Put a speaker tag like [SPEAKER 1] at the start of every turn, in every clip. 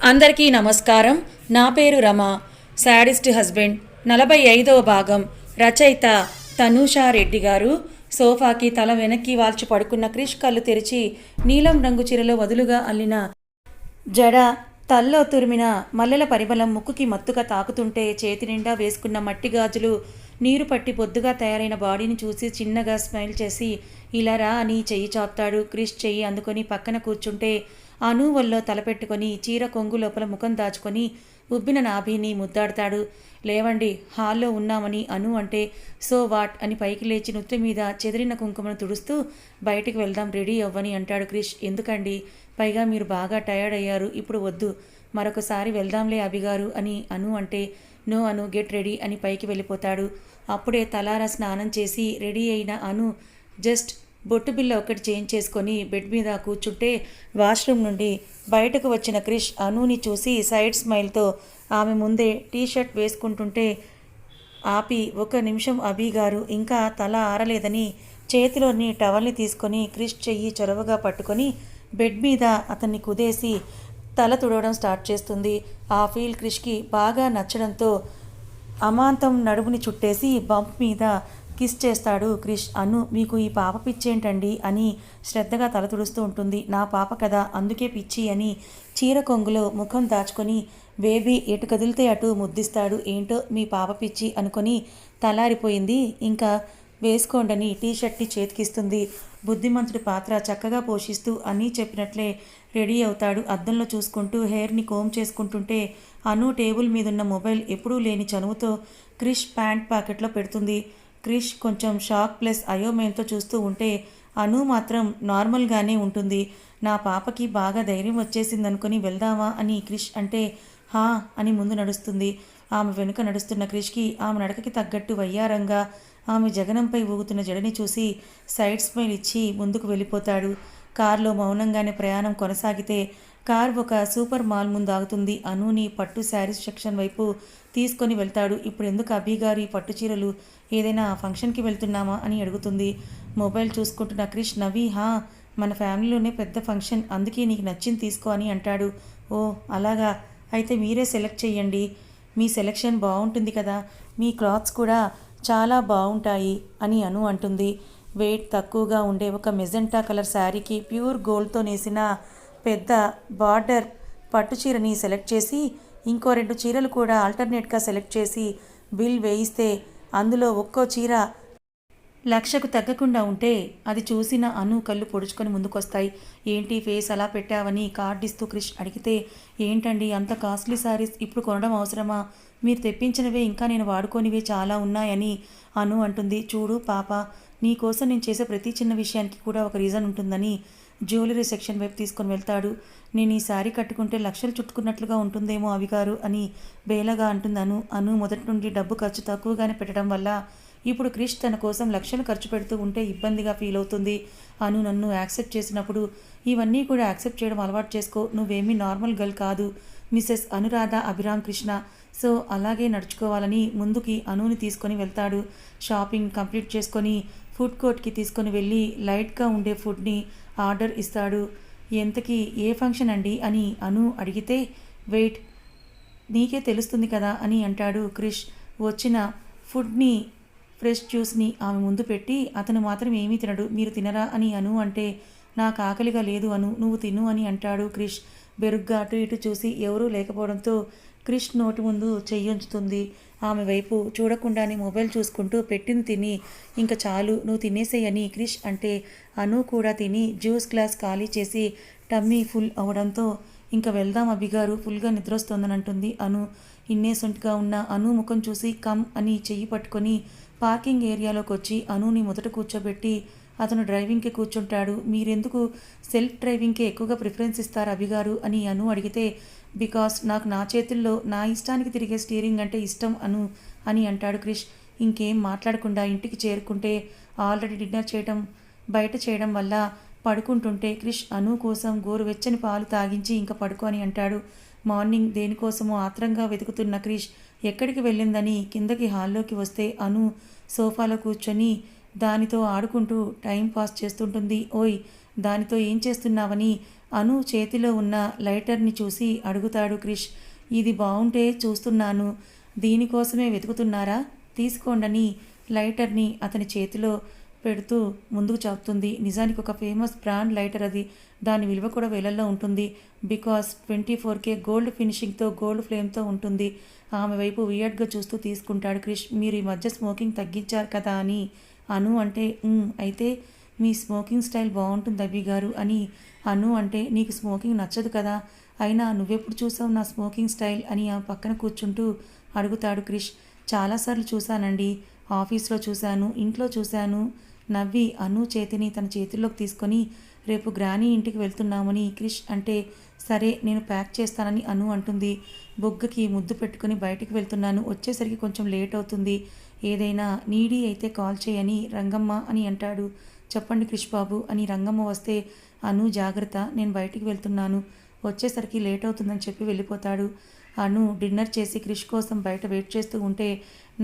[SPEAKER 1] అందరికీ నమస్కారం. నా పేరు రమ. శాడిస్ట్ హస్బెండ్ 45వ భాగం. రచయిత తనూషా రెడ్డి గారు. సోఫాకి తల వెనక్కి వాల్చి పడుకున్న క్రిష్ కళ్ళు తెరిచి నీలం రంగు చీరలో వదులుగా అల్లిన జడ, తల్లో తురిమిన మల్లెల పరిమళం ముక్కుకి మత్తుగా తాకుతుంటే చేతి నిండా వేసుకున్న మట్టి గాజులు, నీరు పట్టి బొద్దుగా తయారైన బాడీని చూసి చిన్నగా స్మైల్ చేసి ఇలా రా అని చెయ్యి చాపుతాడు. క్రిష్ చెయ్యి అందుకొని పక్కన కూర్చుంటే అను వల్లో తలపెట్టుకొని చీర కొంగు లోపల ముఖం దాచుకొని ఉబ్బిన నాభిని ముద్దాడతాడు. లేవండి, హాల్లో ఉన్నామని అను అంటే సో వాట్ అని పైకి లేచి నుత్తి మీద చెదిరిన కుంకుమను తుడుస్తూ బయటికి వెళ్దాం, రెడీ అవ్వని అంటాడు క్రిష్. ఎందుకండి, పైగా మీరు బాగా టయర్డ్ అయ్యారు, ఇప్పుడు వద్దు, మరొకసారి వెళ్దాంలే అభిగారు అని అను అంటే నో అను, గెట్ రెడీ అని పైకి వెళ్ళిపోతాడు. అప్పుడే తలారా స్నానం చేసి రెడీ అయిన అను జస్ట్ బొట్టు బిల్ల ఒకటి చేంజ్ చేసుకొని బెడ్ మీద కూర్చుంటే వాష్రూమ్ నుండి బయటకు వచ్చిన క్రిష్ అనుని చూసి సైడ్ స్మైల్తో ఆమె ముందే టీషర్ట్ వేసుకుంటుంటే ఆపి, ఒక నిమిషం అభి గారు, ఇంకా తల ఆరలేదని చేతిలోని టవల్ని తీసుకొని క్రిష్ చెయ్యి చొరవగా పట్టుకొని బెడ్ మీద అతన్ని కుదేసి తల తుడవడం స్టార్ట్ చేస్తుంది. ఆ ఫీల్ క్రిష్కి బాగా నచ్చడంతో అమాంతం నడుముని చుట్టేసి బంప్ మీద కిస్ చేస్తాడు క్రిష్. అను, మీకు ఈ పాప పిచ్చేంటండి అని శ్రద్ధగా తల తుడుస్తూ ఉంటుంది. నా పాప కదా, అందుకే పిచ్చి అని చీర కొంగులో ముఖం దాచుకొని బేబీ ఎటు కదిలితే అటు ముద్దిస్తాడు. ఏంటో మీ పాప పిచ్చి అనుకొని తలారిపోయింది, ఇంకా వేసుకోండని టీషర్ట్ని చేతికిస్తుంది. బుద్ధిమంతుడి పాత్ర చక్కగా పోషిస్తూ అన్నీ చెప్పినట్లే రెడీ అవుతాడు. అద్దంలో చూసుకుంటూ హెయిర్ని కోమ్ చేసుకుంటుంటే అను టేబుల్ మీదున్న మొబైల్ ఎప్పుడూ లేని చనువుతో క్రిష్ ప్యాంట్ ప్యాకెట్లో పెడుతుంది. క్రిష్ కొంచెం షాక్ ప్లస్ అయోమయంతో చూస్తూ ఉంటే అను మాత్రం నార్మల్గానే ఉంటుంది. నా పాపకి బాగా ధైర్యం వచ్చేసిందనుకొని వెళ్దామా అని క్రిష్ అంటే హా అని ముందు నడుస్తుంది. ఆమె వెనుక నడుస్తున్న క్రిష్కి ఆమె నడకకి తగ్గట్టు వయ్యారంగా ఆమె జగనంపై ఊగుతున్న జడని చూసి సైడ్ స్మైల్ ఇచ్చి ముందుకు వెళ్ళిపోతాడు. కారులో మౌనంగానే ప్రయాణం కొనసాగితే కార్ ఒక సూపర్ మాల్ ముందు ఆగుతుంది. అనుని పట్టు శారీస్ సెక్షన్ వైపు తీసుకొని వెళ్తాడు. ఇప్పుడు ఎందుకు అభి గారు ఈ పట్టు చీరలు, ఏదైనా ఫంక్షన్కి వెళ్తున్నామా అని అడుగుతుంది. మొబైల్ చూసుకుంటున్న క్రిష్ నవ్వి, హా, మన ఫ్యామిలీలోనే పెద్ద ఫంక్షన్, అందుకే నీకు నచ్చింది తీసుకో అని అంటాడు. ఓ అలాగా, అయితే మీరే సెలెక్ట్ చేయండి, మీ సెలెక్షన్ బాగుంటుంది కదా, మీ క్లాత్స్ కూడా చాలా బాగుంటాయి అని అను అంటుంది. వెయిట్ తక్కువగా ఉండే ఒక మెజెంటా కలర్ శారీకి ప్యూర్ గోల్డ్తో నేసిన పెద్ద బార్డర్ పట్టు చీరని సెలెక్ట్ చేసి ఇంకో 2 చీరలు కూడా ఆల్టర్నేట్గా సెలెక్ట్ చేసి బిల్ వేయిస్తే అందులో ఒక్కో చీర 1,00,000కు తగ్గకుండా ఉంటే అది చూసిన అను కళ్ళు పొడుచుకొని ముందుకొస్తాయి. ఏంటి ఫేస్ అలా పెట్టావని కార్డు ఇస్తూ క్రిష్ అడిగితే, ఏంటండి అంత కాస్ట్లీ శారీస్ ఇప్పుడు కొనడం అవసరమా, మీరు తెప్పించినవే ఇంకా నేను వాడుకోనివే చాలా ఉన్నాయని అను అంటుంది. చూడు పాప, నీ కోసం నేను చేసే ప్రతి చిన్న విషయానికి కూడా ఒక రీజన్ ఉంటుందని జ్యువెలరీ సెక్షన్ వైపు తీసుకొని వెళ్తాడు. నేను ఈ శారీ కట్టుకుంటే 1,00,000 చుట్టుకున్నట్లుగా ఉంటుందేమో అవిగారు అని బేలగా అంటుంది అను. అను మొదటి నుండి డబ్బు ఖర్చు తక్కువగానే పెట్టడం వల్ల ఇప్పుడు క్రిష్ తన కోసం 1,00,000 ఖర్చు పెడుతూ ఉంటే ఇబ్బందిగా ఫీల్ అవుతుంది. అను నన్ను యాక్సెప్ట్ చేసినప్పుడు ఇవన్నీ కూడా యాక్సెప్ట్ చేయడం అలవాటు చేసుకో, నువ్వేమీ నార్మల్ గర్ల్ కాదు, మిసెస్ అనురాధ అభిరామ్ కృష్ణ, సో అలాగే నడుచుకోవాలని ముందుకి అనుని తీసుకొని వెళ్తాడు. షాపింగ్ కంప్లీట్ చేసుకొని ఫుడ్ కోర్ట్కి తీసుకొని వెళ్ళి లైట్గా ఉండే ఫుడ్ని ఆర్డర్ ఇస్తాడు. ఎంతకీ ఏ ఫంక్షన్ అండి అని అను అడిగితే, వెయిట్, నీకే తెలుస్తుంది కదా అని అంటాడు క్రిష్. వచ్చిన ఫుడ్ని ఫ్రెష్ జ్యూస్ని ఆమె ముందు పెట్టి అతను మాత్రం ఏమీ తినడు, మీరు తినరా అని అను అంటే, నాకు ఆకలిగా లేదు అను, నువ్వు తిను అని అంటాడు క్రిష్. బెరుగ్గా అటు ఇటు చూసి ఎవరూ లేకపోవడంతో క్రిష్ నోటి ముందు చెయ్యుంచుతుంది. ఆమె వైపు చూడకుండానే మొబైల్ చూసుకుంటూ పెట్టింది తిని ఇంకా చాలు నువ్వు తినేసేయని క్రిష్ అంటే అను కూడా తిని జ్యూస్ గ్లాస్ ఖాళీ చేసి టమ్మీ ఫుల్ అవడంతో ఇంకా వెళ్దాం అభిగారు, ఫుల్గా నిద్రొస్తోందని అంటుంది అను. ఇన్నేసెంట్గా ఉన్న అను ముఖం చూసి కమ్ అని చెయ్యి పట్టుకొని పార్కింగ్ ఏరియాలోకి వచ్చి అనుని మొదట కూర్చోబెట్టి అతను డ్రైవింగ్కి కూర్చుంటాడు. మీరెందుకు సెల్ఫ్ డ్రైవింగ్కి ఎక్కువగా ప్రిఫరెన్స్ ఇస్తారు అభిగారు అని అను అడిగితే, బికాస్ నాకు నా చేతుల్లో నా ఇష్టానికి తిరిగే స్టీరింగ్ అంటే ఇష్టం అను అని అంటాడు క్రిష్. ఇంకేం మాట్లాడకుండా ఇంటికి చేరుకుంటే ఆల్రెడీ డిన్నర్ చేయడం బయట చేయడం వల్ల పడుకుంటుంటే క్రిష్ అను కోసం గోరువెచ్చని పాలు తాగించి ఇంకా పడుకో అని అంటాడు. మార్నింగ్ దేనికోసమో ఆత్రంగా వెతుకుతున్న క్రిష్ ఎక్కడికి వెళ్ళిందని కిందకి హాల్లోకి వస్తే అను సోఫాలో కూర్చొని దానితో ఆడుకుంటూ టైం పాస్ చేస్తుంటుంది. ఓయ్, దానితో ఏం చేస్తున్నావని అను చేతిలో ఉన్న లైటర్ని చూసి అడుగుతాడు క్రిష్. ఇది బాగుంటే చూస్తున్నాను, దీనికోసమే వెతుకుతున్నారా? తీసుకోండని లైటర్ని అతని చేతిలో పెడుతూ ముందుకు చెప్తుంది. నిజానికి ఒక ఫేమస్ బ్రాండ్ లైటర్ అది. దాని విలువ కూడా వేలల్లో ఉంటుంది. బికాస్ 24K గోల్డ్ ఫినిషింగ్తో గోల్డ్ ఫ్లేమ్తో ఉంటుంది. ఆమె వైపు వియర్డ్గా చూస్తూ తీసుకుంటాడు క్రిష్. మీరు ఈ మధ్య స్మోకింగ్ తగ్గించారు కదా అని అను అంటే, అయితే మీ స్మోకింగ్ స్టైల్ బాగుంటుంది అభి గారు అని అను అంటే, నీకు స్మోకింగ్ నచ్చదు కదా, అయినా నువ్వెప్పుడు చూసావు నా స్మోకింగ్ స్టైల్ అని ఆ పక్కన కూర్చుంటూ అడుగుతాడు క్రిష్. చాలాసార్లు చూశానండి, ఆఫీస్లో చూశాను, ఇంట్లో చూశాను. నవ్వి అను చేతిని తన చేతుల్లోకి తీసుకొని, రేపు గ్రానీ ఇంటికి వెళ్తున్నామని క్రిష్ అంటే, సరే నేను ప్యాక్ చేస్తానని అను అంటుంది. బొగ్గకి ముద్దు పెట్టుకుని బయటికి వెళ్తున్నాను, వచ్చేసరికి కొంచెం లేట్ అవుతుంది, ఏదైనా నీడీ అయితే కాల్ చేయని రంగమ్మ అని అంటాడు. చెప్పండి క్రిష్ బాబు అని రంగమ్మ వస్తే, అను జాగ్రత్త, నేను బయటికి వెళ్తున్నాను, వచ్చేసరికి లేట్ అవుతుందని చెప్పి వెళ్ళిపోతాడు. అను డిన్నర్ చేసి క్రిష్ కోసం బయట వెయిట్ చేస్తూ ఉంటే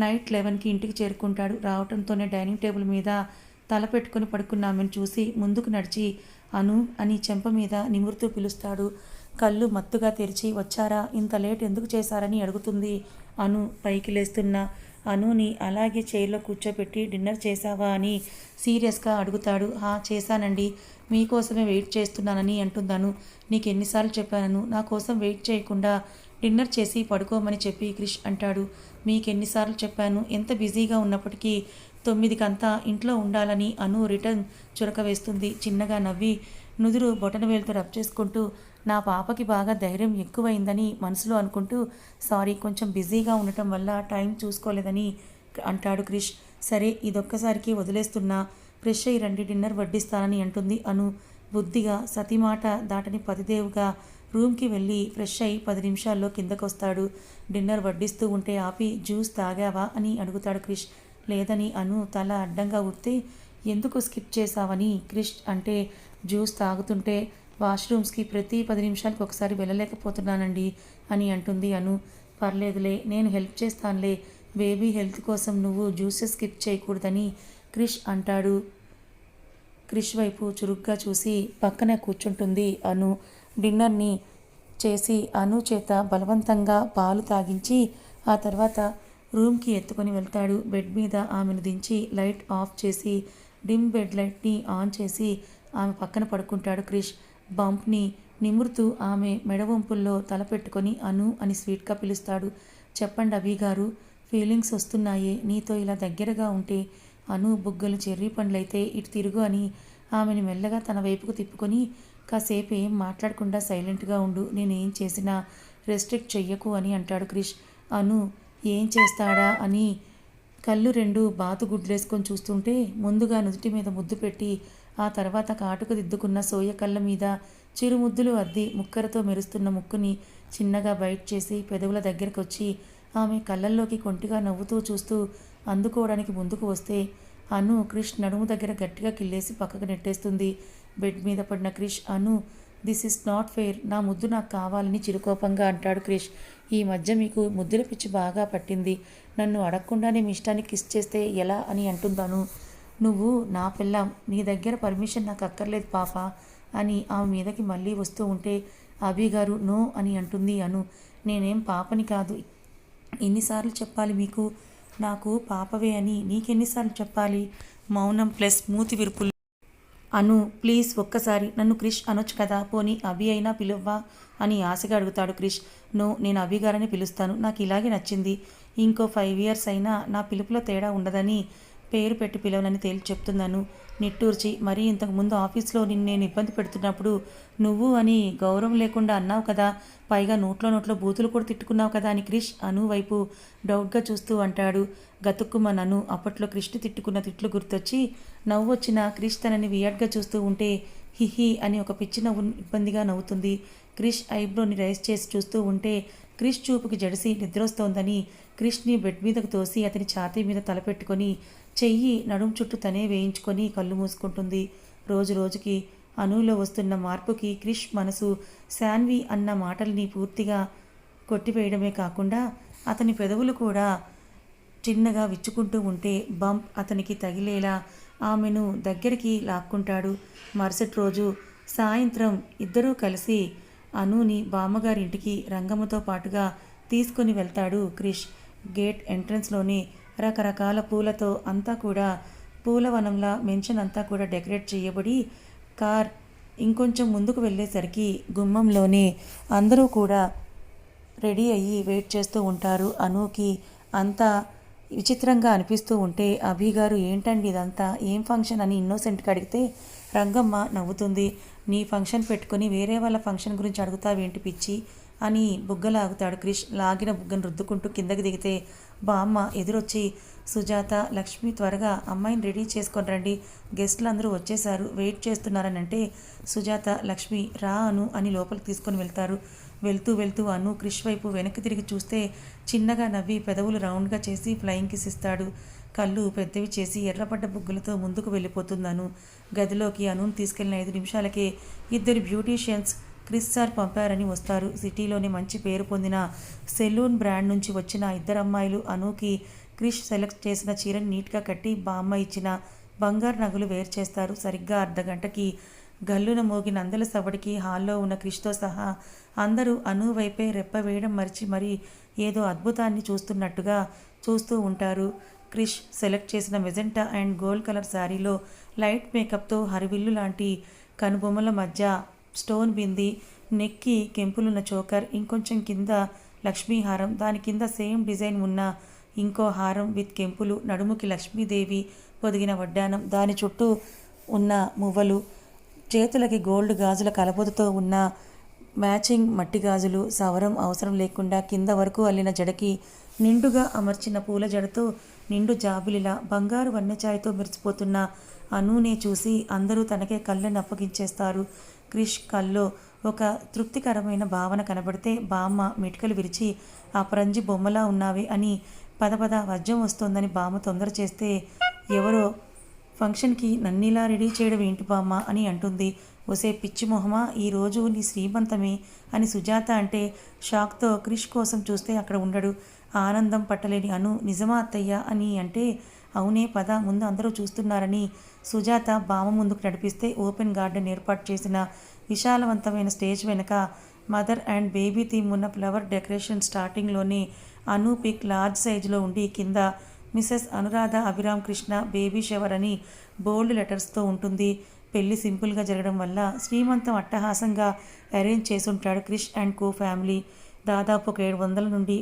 [SPEAKER 1] నైట్ 11కి ఇంటికి చేరుకుంటాడు. రావడంతోనే డైనింగ్ టేబుల్ మీద తల పెట్టుకుని పడుకున్న ఆమెను చూసి ముందుకు నడిచి అను అని చెంప మీద నిమురుతూ పిలుస్తాడు. కళ్ళు మత్తుగా తెరిచి, వచ్చారా, ఇంత లేట్ ఎందుకు చేశారని అడుగుతుంది. అను పైకి లేస్తున్న అనుని అలాగే చైర్లో కూర్చోపెట్టి, డిన్నర్ చేశావా అని సీరియస్గా అడుగుతాడు. చేశానండి, మీకోసమే వెయిట్ చేస్తున్నానని అంటుందను. నీకు ఎన్నిసార్లు చెప్పాను నా కోసం వెయిట్ చేయకుండా డిన్నర్ చేసి పడుకోమని చెప్పి క్రిష్ అంటాడు. మీకెన్నిసార్లు చెప్పాను, ఎంత బిజీగా ఉన్నప్పటికీ 9కంతా ఇంట్లో ఉండాలని అను రిటర్న్ చురక వేస్తుంది. చిన్నగా నవ్వి నుదురు బొటనవేలుతో రబ్ చేసుకుంటూ, నా పాపకి బాగా ధైర్యం ఎక్కువైందని మనసులో అనుకుంటూ, సారీ కొంచెం బిజీగా ఉండటం వల్ల టైం చూసుకోలేదని అంటాడు క్రిష్. సరే ఇదొక్కసారికి వదిలేస్తున్నా, ఫ్రెష్ అయ్యి రండి, డిన్నర్ వడ్డిస్తానని అంటుంది అను. బుద్ధిగా సతిమాట దాటని పతిదేవుగా రూమ్కి వెళ్ళి ఫ్రెష్ అయ్యి 10 నిమిషాల్లో కిందకొస్తాడు. డిన్నర్ వడ్డిస్తూ ఉంటే ఆపి, జ్యూస్ తాగావా అని అడుగుతాడు క్రిష్. లేదని అను తల అడ్డంగా ఊపితే, ఎందుకు స్కిప్ చేశావని క్రిష్ అంటే, జ్యూస్ తాగుతుంటే వాష్రూమ్స్కి ప్రతి 10 నిమిషాలకు ఒకసారి వెళ్ళలేకపోతున్నానండి అని అంటుంది అను. పర్లేదులే, నేను హెల్ప్ చేస్తానులే, బేబీ హెల్త్ కోసం నువ్వు జ్యూసెస్ స్కిప్ చేయకూడదని క్రిష్ అంటాడు. క్రిష్ వైపు చురుగ్గా చూసి పక్కనే కూర్చుంటుంది అను. డిన్నర్ని చేసి అను చేత బలవంతంగా పాలు తాగించి ఆ తర్వాత రూమ్కి ఎత్తుకొని వెళ్తాడు. బెడ్ మీద ఆమెను దించి లైట్ ఆఫ్ చేసి డిమ్ బెడ్ లైట్ని ఆన్ చేసి ఆమె పక్కన పడుకుంటాడు క్రిష్. బంప్ని నిమురుతూ ఆమె మెడవంపుల్లో తల పెట్టుకొని అను అని స్వీట్గా పిలుస్తాడు. చెప్పండి అభి గారు, ఫీలింగ్స్ వస్తున్నాయే, నీతో ఇలా దగ్గరగా ఉంటే. అను బుగ్గలు చెర్రీ పండ్లైతే ఇటు తిరుగు అని ఆమెను మెల్లగా తన వైపుకు తిప్పుకొని, కాసేపు ఏం మాట్లాడకుండా సైలెంట్గా ఉండు, నేనేం చేసినా రెస్ట్రిక్ట్ చెయ్యకు అని అంటాడు క్రిష్. అను ఏం చేస్తాడా అని కళ్ళు 2 బాతుగుడ్లేసుకొని చూస్తుంటే, ముందుగా నుదుటి మీద ముద్దు పెట్టి ఆ తర్వాత కాటుకు దిద్దుకున్న సోయ కళ్ళ మీద చిరుముద్దులు అద్ది ముక్కరతో మెరుస్తున్న ముక్కుని చిన్నగా బైట్ చేసి పెదవుల దగ్గరకు వచ్చి ఆమె కళ్ళల్లోకి కొంటిగా నవ్వుతూ చూస్తూ అందుకోవడానికి ముందుకు వస్తే అను క్రిష్ నడుము దగ్గర గట్టిగా కిల్లేసి పక్కకు నెట్టేస్తుంది. బెడ్ మీద పడిన క్రిష్, అను దిస్ ఇస్ నాట్ ఫెయిర్, నా ముద్దు నాకు కావాలని చిరుకోపంగా అంటాడు క్రిష్. ఈ మధ్య మీకు ముద్దుల పిచ్చి బాగా పట్టింది, నన్ను అడగకుండానే మీ ఇష్టానికి కిస్ చేస్తే ఎలా అని అంటుందాను. నువ్వు నా పిల్లం, నీ దగ్గర పర్మిషన్ నాకు అక్కర్లేదు పాప అని ఆమె మీదకి మళ్ళీ వస్తూ ఉంటే, అభి గారు నో అని అంటుంది అను. నేనేం పాపని కాదు, ఎన్నిసార్లు చెప్పాలి మీకు, నాకు పాపవే అని నీకెన్నిసార్లు చెప్పాలి. మౌనం ప్లస్ మూతి విరుపులు. అను ప్లీజ్ ఒక్కసారి నన్ను క్రిష్ అనొచ్చు కదా, పోనీ అభి అయినా పిలువ్వా అని ఆశగా అడుగుతాడు క్రిష్. నో, నేను అభి గారని పిలుస్తాను, నాకు ఇలాగే నచ్చింది, ఇంకో 5 years అయినా నా పిలుపులో తేడా ఉండదని పేరు పెట్టి పిలవనని తేల్చి చెప్తున్నాను. నిట్టూర్చి, మరీ ఇంతకుముందు ఆఫీస్లో నిన్ను నేను ఇబ్బంది పెడుతున్నప్పుడు నువ్వు అని గౌరవం లేకుండా అన్నావు కదా, పైగా నోట్లో బూతులు కూడా తిట్టుకున్నావు కదా అని క్రిష్ అను వైపు డౌట్గా చూస్తూ అంటాడు. గతుక్కుమనను అప్పట్లో క్రిష్ని తిట్టుకున్న తిట్లు గుర్తొచ్చి నవ్వు వచ్చిన క్రిష్ తనని వియర్డ్గా చూస్తూ ఉంటే హిహి అని ఒక పిచ్చి నవ్వు ఇబ్బందిగా నవ్వుతుంది. క్రిష్ ఐబ్రోని రైజ్ చేసి చూస్తూ ఉంటే క్రిష్ చూపుకి జడిసి నిద్రొస్తోందని క్రిష్ని బెడ్ మీదకు తోసి అతని ఛాతీ మీద తలపెట్టుకొని చెయ్యి నడుం చుట్టూ తనే వేయించుకొని కళ్ళు మూసుకుంటుంది. రోజు రోజుకి అనులో వస్తున్న మార్పుకి క్రిష్ మనసు శాన్వి అన్న మాటల్ని పూర్తిగా కొట్టివేయడమే కాకుండా అతని పెదవులు కూడా చిన్నగా విచ్చుకుంటూ ఉంటే బంప్ అతనికి తగిలేలా ఆమెను దగ్గరికి లాక్కుంటాడు. మరుసటి రోజు సాయంత్రం ఇద్దరూ కలిసి అనుని బామ్మగారింటికి రంగమ్మతో పాటుగా తీసుకొని వెళ్తాడు క్రిష్. గేట్ ఎంట్రన్స్లోని రకరకాల పూలతో అంతా కూడా పూలవనంలా మెన్షన్ అంతా కూడా డెకరేట్ చేయబడి కార్ ఇంకొంచెం ముందుకు వెళ్ళేసరికి గుమ్మంలోనే అందరూ కూడా రెడీ అయ్యి వెయిట్ చేస్తూ ఉంటారు. అనుకి అంతా విచిత్రంగా అనిపిస్తూ ఉంటే అభి గారు ఏంటండి ఇదంతా ఏం ఫంక్షన్ అని ఇన్నోసెంట్గా అడిగితే రంగమ్మ నవ్వుతుంది. నీ ఫంక్షన్ పెట్టుకొని వేరే వాళ్ళ ఫంక్షన్ గురించి అడుగుతావేంటి పిచ్చి అని బుగ్గలాగుతాడు క్రిష్. లాగిన బుగ్గను రుద్దుకుంటూ కిందకి దిగితే బామ్మ ఎదురొచ్చి సుజాత, లక్ష్మి త్వరగా అమ్మాయిని రెడీ చేసుకొని రండి, గెస్టులు అందరూ వచ్చేసారు, వెయిట్ చేస్తున్నారని అంటే సుజాత, లక్ష్మి రా అను అని లోపలికి తీసుకొని వెళ్తారు. వెళ్తూ వెళ్తూ అను క్రిష్ వైపు వెనక్కి తిరిగి చూస్తే చిన్నగా నవ్వి పెదవులు రౌండ్గా చేసి ఫ్లయింగ్ కిస్ ఇస్తాడు. కళ్ళు పెద్దవి చేసి ఎర్రపడ్డ బుగ్గులతో ముందుకు వెళ్ళిపోతుంది అను. గదిలోకి అనుని తీసుకెళ్లిన 5 నిమిషాలకే 2 బ్యూటీషియన్స్ క్రిస్ సార్ పంపారని వస్తారు. సిటీలోని మంచి పేరు పొందిన సెలూన్ బ్రాండ్ నుంచి వచ్చిన 2 అమ్మాయిలు అనుకి క్రిష్ సెలెక్ట్ చేసిన చీరని నీట్గా కట్టి బామ్మ ఇచ్చిన బంగారు నగలు వేరు చేస్తారు. సరిగ్గా అర్ధగంటకి గల్లున మోగిన అందల సవడికి హాల్లో ఉన్న క్రిష్తో సహా అందరూ అను వైపే రెప్ప వేయడం మరిచి మరీ ఏదో అద్భుతాన్ని చూస్తున్నట్టుగా చూస్తూ ఉంటారు. క్రిష్ సెలెక్ట్ చేసిన మెజెంటా అండ్ గోల్డ్ కలర్ శారీలో లైట్ మేకప్తో హరివిల్లు లాంటి కనుబొమ్మల మధ్య స్టోన్ బింది, నెక్కి కెంపులున్న చోకర్, ఇంకొంచెం కింద లక్ష్మీ హారం, దాని కింద సేమ్ డిజైన్ ఉన్న ఇంకో హారం విత్ కెంపులు, నడుముకి లక్ష్మీదేవి పొదిగిన వడ్డానం, దాని చుట్టూ ఉన్న మువ్వలు, చేతులకి గోల్డ్ గాజుల కలబొదతో ఉన్న మ్యాచింగ్ మట్టి గాజులు, సవరం అవసరం లేకుండా కింద వరకు అల్లిన జడకి నిండుగా అమర్చిన పూల జడతో నిండు జాబిలిలా బంగారు వన్నెచాయతో మెరిసిపోతున్న అనూనే చూసి అందరూ తనకే కళ్ళని అప్పగించేస్తారు. క్రిష్ కల్లో ఒక తృప్తికరమైన భావన కనబడితే బామ్మ మిటికలు విరిచి ఆ పరంజి బొమ్మలా ఉన్నావే అని పద వజ్రం వస్తోందని బామ్మ తొందర చేస్తే ఎవరో ఫంక్షన్కి నన్నిలా రెడీ చేయడం ఏంటి బామ్మ అని అంటుంది. ఒసే పిచ్చి మొహమా, ఈరోజు నీ శ్రీమంతమే అని సుజాత అంటే షాక్తో క్రిష్ కోసం చూస్తే అక్కడ ఉండడు. ఆనందం పట్టలేని అను నిజమా అత్తయ్య అని అంటే అవునే పద ముందు అందరూ చూస్తున్నారని సుజాత బామ్మ ముందుకు నడిపిస్తే ఓపెన్ గార్డెన్ ఏర్పాటు చేసిన విశాలవంతమైన స్టేజ్ వెనక మదర్ అండ్ బేబీ థీమ్ ఉన్న ఫ్లవర్ డెకరేషన్ స్టార్టింగ్లోనే అను పిక్ లార్జ్ సైజులో ఉండి కింద Mrs Anuradha Abhiram Krishna baby shower అని బోల్డ్ లెటర్స్తో ఉంటుంది. పెళ్లి సింపుల్గా జరగడం వల్ల శ్రీమంతం అట్టహాసంగా అరేంజ్ చేసుంటాడు క్రిష్ అండ్ కో ఫ్యామిలీ. దాదాపు ఒక 700 నుండి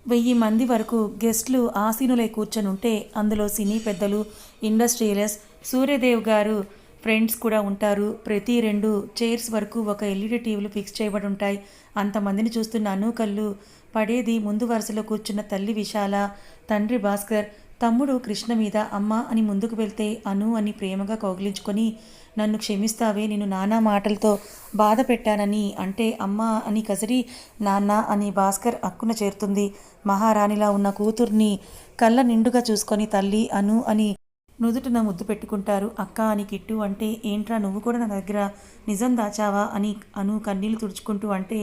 [SPEAKER 1] 1000 మంది వరకు గెస్టులు ఆసీనులై కూర్చొని ఉంటే అందులో సినీ పెద్దలు, ఇండస్ట్రియలిస్ట్, సూర్యదేవ్ గారు ఫ్రెండ్స్ కూడా ఉంటారు. ప్రతి 2 చైర్స్ వరకు ఒక ఎల్ఈడి టీవీలు ఫిక్స్ చేయబడి ఉంటాయి. అంతమందిని చూస్తున్న అను కళ్ళు పడేది ముందు వరుసలో కూర్చున్న తల్లి విశాల, తండ్రి భాస్కర్, తమ్ముడు కృష్ణ మీద. అమ్మ అని ముందుకు వెళ్తే అను అని ప్రేమగా కౌగిలించుకొని నన్ను క్షమిస్తావే, నేను నానా మాటలతో బాధ పెట్టానని అంటే అమ్మ అని కసిరి నాన్న అని భాస్కర్ అక్కున చేరుతుంది. మహారాణిలా ఉన్న కూతుర్ని కళ్ళ నిండుగా చూసుకొని తల్లి అను అని నుదుటిన ముద్దు పెట్టుకుంటారు. అక్క అని కిట్టు అంటే ఏంట్రా నువ్వు కూడా నా దగ్గర నిజం దాచావా అని అను కన్నీళ్లు తుడుచుకుంటూ అంటే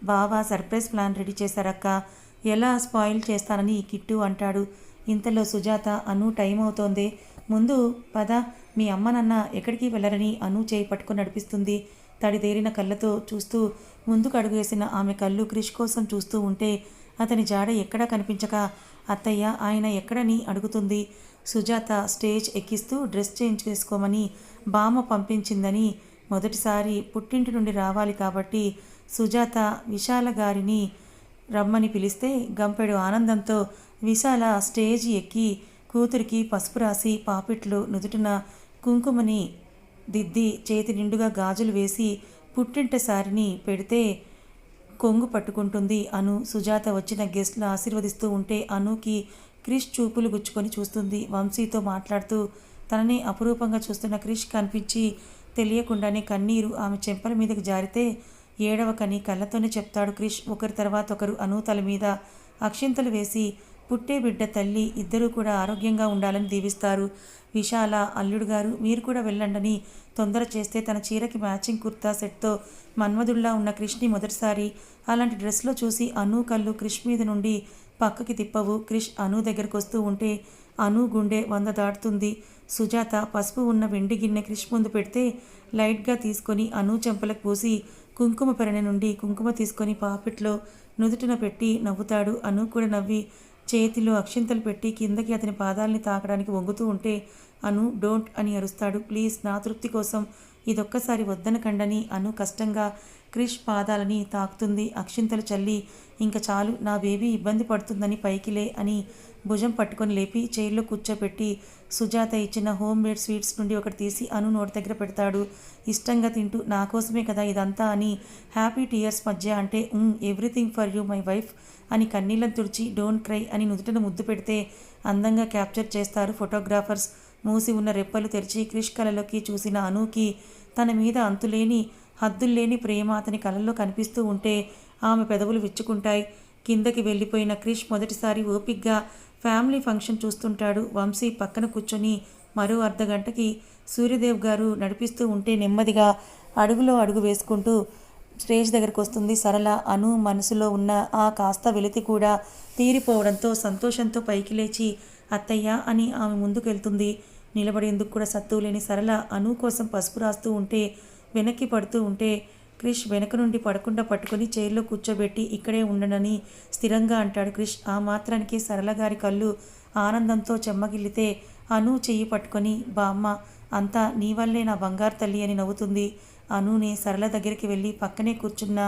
[SPEAKER 1] బావా సర్ప్రైజ్ ప్లాన్ రెడీ చేశారక్క, ఎలా స్పాయిల్ చేస్తానని కిట్టు అంటాడు. ఇంతలో సుజాత అను టైం అవుతోంది, ముందు పద, మీ అమ్మ నాన్న ఎక్కడికి వెళ్ళరని అను చేయి పట్టుకొని నడిపిస్తుంది. తడిదేరిన కళ్ళతో చూస్తూ ముందుకు అడుగు వేసిన ఆమె కళ్ళు క్రిష్ కోసం చూస్తూ ఉంటే అతని జాడ ఎక్కడా కనిపించక అత్తయ్య ఆయన ఎక్కడని అడుగుతుంది. సుజాత స్టేజ్ ఎక్కిస్తూ డ్రెస్ చేంజ్ చేసుకోమని బామ్మ పంపించిందని, మొదటిసారి పుట్టింటి నుండి రావాలి కాబట్టి సుజాత విశాల గారిని రమ్మని పిలిస్తే గంపెడు ఆనందంతో విశాల స్టేజ్ ఎక్కి కూతురికి పసుపు రాసి పాపిట్లు నుదుటిన కుంకుమని దిద్ది చేతి నిండుగా గాజులు వేసి పుట్టింట సారిని పెడితే కొంగు పట్టుకుంటుంది అను. సుజాత వచ్చిన గెస్టులు ఆశీర్వదిస్తూ ఉంటే అనుకి క్రిష్ చూపులు గుచ్చుకొని చూస్తుంది. వంశీతో మాట్లాడుతూ తనని అపురూపంగా చూస్తున్న క్రిష్ కనిపించి తెలియకుండానే కన్నీరు ఆమె చెంపల మీదకి జారితే ఏడవకని కళ్ళతోనే చెప్తాడు క్రిష్. ఒకరి తర్వాత ఒకరు అను తల మీద అక్షింతలు వేసి పుట్టే బిడ్డ తల్లి ఇద్దరూ కూడా ఆరోగ్యంగా ఉండాలని దీవిస్తారు. విశాల, అల్లుడు గారు మీరు కూడా వెళ్ళండని తొందర చేస్తే తన చీరకి మ్యాచింగ్ కుర్తా సెట్తో మన్మధుల్లా ఉన్న క్రిష్ని మొదటిసారి అలాంటి డ్రెస్లో చూసి అను కళ్ళు క్రిష్ మీద నుండి పక్కకి తిప్పవు. క్రిష్ అను దగ్గరకు వస్తూ ఉంటే అను గుండె 100 దాటుతుంది. సుజాత పసుపు ఉన్న వెండి గిన్నె క్రిష్ ముందు పెడితే లైట్గా తీసుకొని అను చెంపలకు పూసి కుంకుమ పెరణ నుండి కుంకుమ తీసుకొని పాపిట్లో నుదుటిన పెట్టి నవ్వుతాడు. అను కూడా నవ్వి చేతిలో అక్షింతలు పెట్టి కిందకి అతని పాదాలని తాకడానికి వంగుతూ ఉంటే అను డోంట్ అని అరుస్తాడు. ప్లీజ్ నా తృప్తి కోసం ఇదొక్కసారి వద్దనకండని అను కష్టంగా క్రిష్ పాదాలని తాకుతుంది. అక్షింతలు చల్లి ఇంకా చాలు నా బేబీ ఇబ్బంది పడుతుందని పైకిలే అని భుజం పట్టుకొని లేపి చైర్లో కూర్చోపెట్టి సుజాత ఇచ్చిన హోమ్ మేడ్ స్వీట్స్ నుండి ఒకటి తీసి అను నోటి దగ్గర పెడతాడు. ఇష్టంగా తింటూ నా కోసమే కదా ఇదంతా అని హ్యాపీ టీయర్స్ మధ్య అంటే everything for you my wife అని కన్నీళ్ళను తుడిచి డోంట్ క్రై అని నుదుటను ముద్దు పెడితే అందంగా క్యాప్చర్ చేస్తారు ఫోటోగ్రాఫర్స్. మూసి ఉన్న రెప్పలు తెరిచి క్రిష్ కళలోకి చూసిన అనుకి తన మీద అంతులేని హద్దుల్లేని ప్రేమ అతని కళల్లో కనిపిస్తూ ఉంటే ఆమె పెదవులు విచ్చుకుంటాయి. కిందకి వెళ్ళిపోయిన క్రిష్ మొదటిసారి ఓపిక్గా ఫ్యామిలీ ఫంక్షన్ చూస్తుంటాడు. వంశీ పక్కన కూర్చొని మరో అర్ధగంటకి సూర్యదేవ్ గారు నడిపిస్తూ ఉంటే నెమ్మదిగా అడుగులో అడుగు వేసుకుంటూ స్టేజ్ దగ్గరకు వస్తుంది సరళ. అను మనసులో ఉన్న ఆ కాస్త వెలితి కూడా తీరిపోవడంతో సంతోషంతో పైకి లేచి అత్తయ్య అని ఆమె ముందుకు వెళ్తుంది. నిలబడేందుకు కూడా సత్తువు లేని సరళ అను కోసం పసుపు రాస్తూ ఉంటే వెనక్కి పడుతూ ఉంటే క్రిష్ వెనక నుండి పడకుండా పట్టుకొని చైర్లో కూర్చోబెట్టి ఇక్కడే ఉండనని స్థిరంగా అంటాడు క్రిష్. ఆ మాత్రానికి సరళ గారి కళ్ళు ఆనందంతో చెమ్మగిల్లితే అను చెయ్యి పట్టుకొని బామ్మ అంతా నీ వల్లే నా బంగారు తల్లి అని నవ్వుతుంది. అనుని సరళ దగ్గరికి వెళ్ళి పక్కనే కూర్చున్న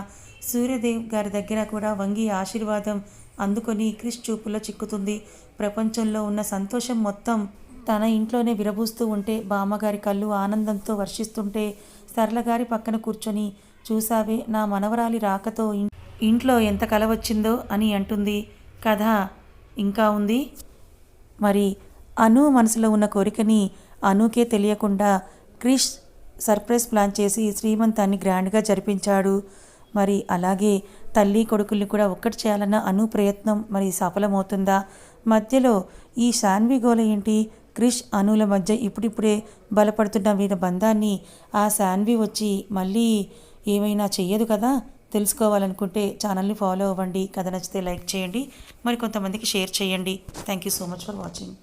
[SPEAKER 1] సూర్యదేవ్ గారి దగ్గర కూడా వంగి ఆశీర్వాదం అందుకొని క్రిష్ చూపుల్లో చిక్కుతుంది. ప్రపంచంలో ఉన్న సంతోషం మొత్తం తన ఇంట్లోనే విరబూస్తూ ఉంటే బామ్మగారి కళ్ళు ఆనందంతో వర్షిస్తుంటే సరళగారి పక్కన కూర్చొని చూసావే నా మనవరాలి రాకతో ఇంట్లో ఎంత కల వచ్చిందో అని అంటుంది. కథ ఇంకా ఉంది. మరి అను మనసులో ఉన్న కోరికని అనుకే తెలియకుండా క్రిష్ సర్ప్రైజ్ ప్లాన్ చేసి శ్రీమంతాన్ని గ్రాండ్గా జరిపించాడు. మరి అలాగే తల్లి కొడుకుల్ని కూడా ఒక్కటి చేయాలన్న అను ప్రయత్నం మరి సఫలమవుతుందా? మధ్యలో ఈ శాన్వి గోల ఏంటి? క్రిష్ అనుల మధ్య ఇప్పుడిప్పుడే బలపడుతున్న వీళ్ళ బంధాన్ని ఆ శాన్వి వచ్చి మళ్ళీ ఏమైనా చెయ్యదు కదా? తెలుసుకోవాలనుకుంటే ఛానల్ని ఫాలో అవ్వండి. కథ నచ్చితే లైక్ చేయండి, మరి కొంతమందికి షేర్ చేయండి. Thank you so much for watching.